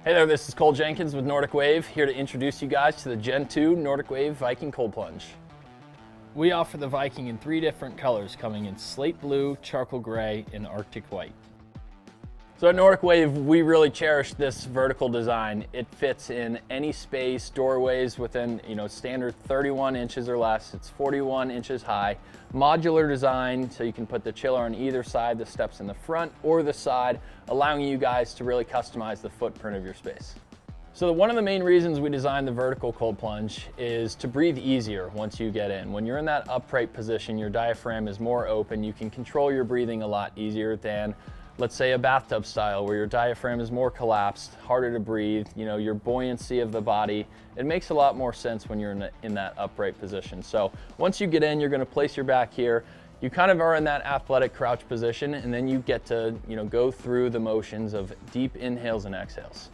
Hey there, this is Cole Jenkins with Nordic Wave, here to introduce you guys to the Gen 2 Nordic Wave Viking Cold Plunge. We offer the Viking in 3 different colors, coming in slate blue, charcoal gray, and Arctic white. So at Nordic Wave, we really cherish this vertical design. It fits in any space, doorways within standard 31 inches or less. It's 41 inches high. Modular design, so you can put the chiller on either side, the steps in the front or the side, allowing you guys to really customize the footprint of your space. So one of the main reasons we designed the vertical cold plunge is to breathe easier once you get in. When you're in that upright position, your diaphragm is more open. You can control your breathing a lot easier than, let's say, a bathtub style where your diaphragm is more collapsed, harder to breathe, your buoyancy of the body. It makes a lot more sense when you're in that upright position. So once you get in, you're gonna place your back here. You kind of are in that athletic crouch position, and then you get to go through the motions of deep inhales and exhales.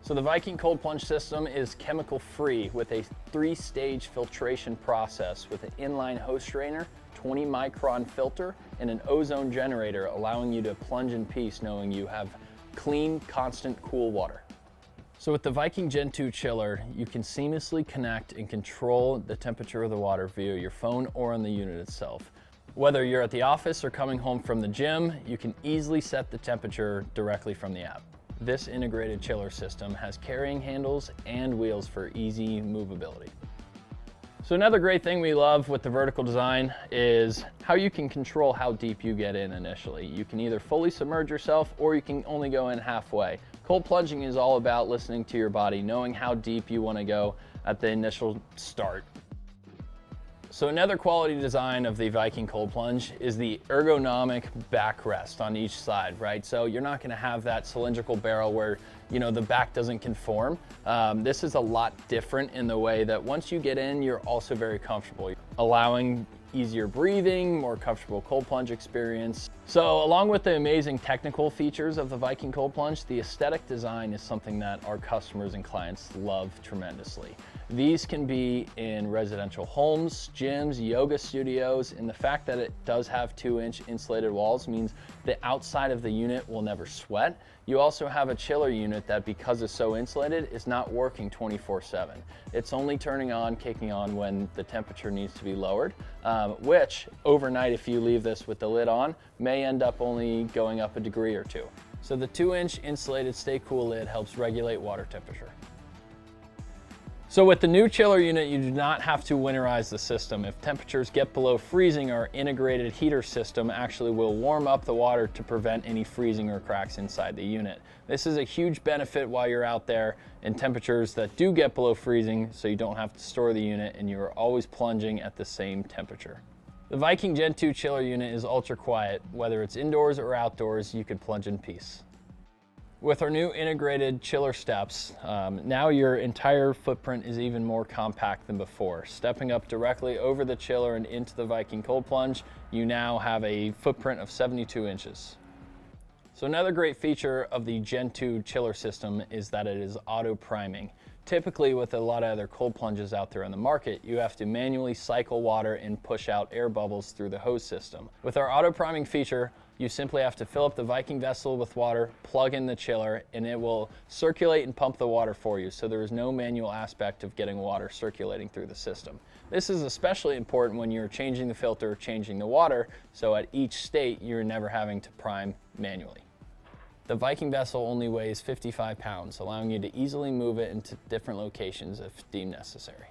So the Viking cold plunge system is chemical free with a 3-stage filtration process with an inline hose strainer, 20 micron filter, and an ozone generator, allowing you to plunge in peace knowing you have clean, constant, cool water. So with the Viking Gen 2 chiller, you can seamlessly connect and control the temperature of the water via your phone or on the unit itself. Whether you're at the office or coming home from the gym, you can easily set the temperature directly from the app. This integrated chiller system has carrying handles and wheels for easy movability. So another great thing we love with the vertical design is how you can control how deep you get in initially. You can either fully submerge yourself or you can only go in halfway. Cold plunging is all about listening to your body, knowing how deep you want to go at the initial start. So another quality design of the Viking cold plunge is the ergonomic backrest on each side, right? So you're not gonna have that cylindrical barrel where the back doesn't conform. This is a lot different in the way that once you get in, you're also very comfortable, allowing easier breathing, more comfortable cold plunge experience. So along with the amazing technical features of the Viking cold plunge, the aesthetic design is something that our customers and clients love tremendously. These can be in residential homes, gyms, yoga studios, and the fact that it does have 2-inch insulated walls means the outside of the unit will never sweat. You also have a chiller unit that, because it's so insulated, is not working 24/7. It's only turning on, kicking on when the temperature needs to be lowered, which overnight, if you leave this with the lid on, may end up only going up a degree or 2. So the 2-inch insulated Stay Cool lid helps regulate water temperature. So with the new chiller unit, you do not have to winterize the system. If temperatures get below freezing, our integrated heater system actually will warm up the water to prevent any freezing or cracks inside the unit. This is a huge benefit while you're out there in temperatures that do get below freezing, so you don't have to store the unit and you are always plunging at the same temperature. The Viking Gen 2 chiller unit is ultra quiet. Whether it's indoors or outdoors, you can plunge in peace. With our new integrated chiller steps, now your entire footprint is even more compact than before. Stepping up directly over the chiller and into the Viking cold plunge, you now have a footprint of 72 inches. So another great feature of the Gen 2 chiller system is that it is auto priming. Typically, with a lot of other cold plunges out there on the market, you have to manually cycle water and push out air bubbles through the hose system. With our auto priming feature, you simply have to fill up the Viking vessel with water, plug in the chiller, and it will circulate and pump the water for you, so there is no manual aspect of getting water circulating through the system. This is especially important when you're changing the filter, changing the water, so at each state you're never having to prime manually. The Viking vessel only weighs 55 pounds, allowing you to easily move it into different locations if deemed necessary.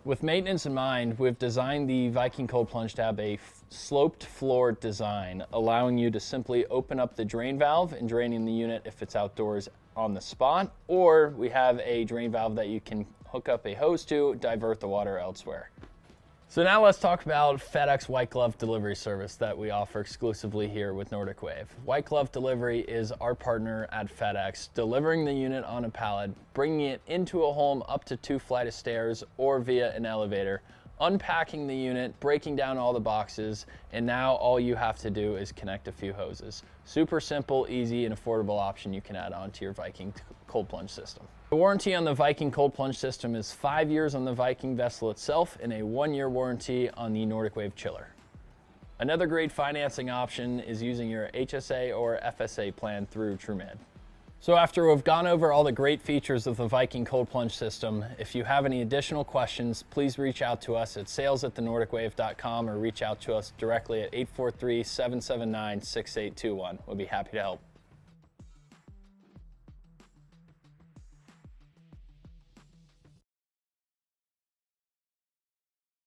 With maintenance in mind, we've designed the Viking cold plunge to have a sloped floor design, allowing you to simply open up the drain valve and draining the unit if it's outdoors on the spot, or we have a drain valve that you can hook up a hose to, divert the water elsewhere. So now let's talk about FedEx White Glove Delivery service that we offer exclusively here with Nordic Wave. White Glove Delivery is our partner at FedEx, delivering the unit on a pallet, bringing it into a home up to 2 flights of stairs or via an elevator, unpacking the unit, breaking down all the boxes, and now all you have to do is connect a few hoses. Super simple, easy, and affordable option you can add on to your Viking cold plunge system. The warranty on the Viking cold plunge system is 5 years on the Viking vessel itself and a 1-year warranty on the Nordic Wave chiller. Another great financing option is using your HSA or FSA plan through TrueMed. So after we've gone over all the great features of the Viking cold plunge system, if you have any additional questions, please reach out to us at sales@thenordicwave.com or reach out to us directly at 843-779-6821. We'll be happy to help.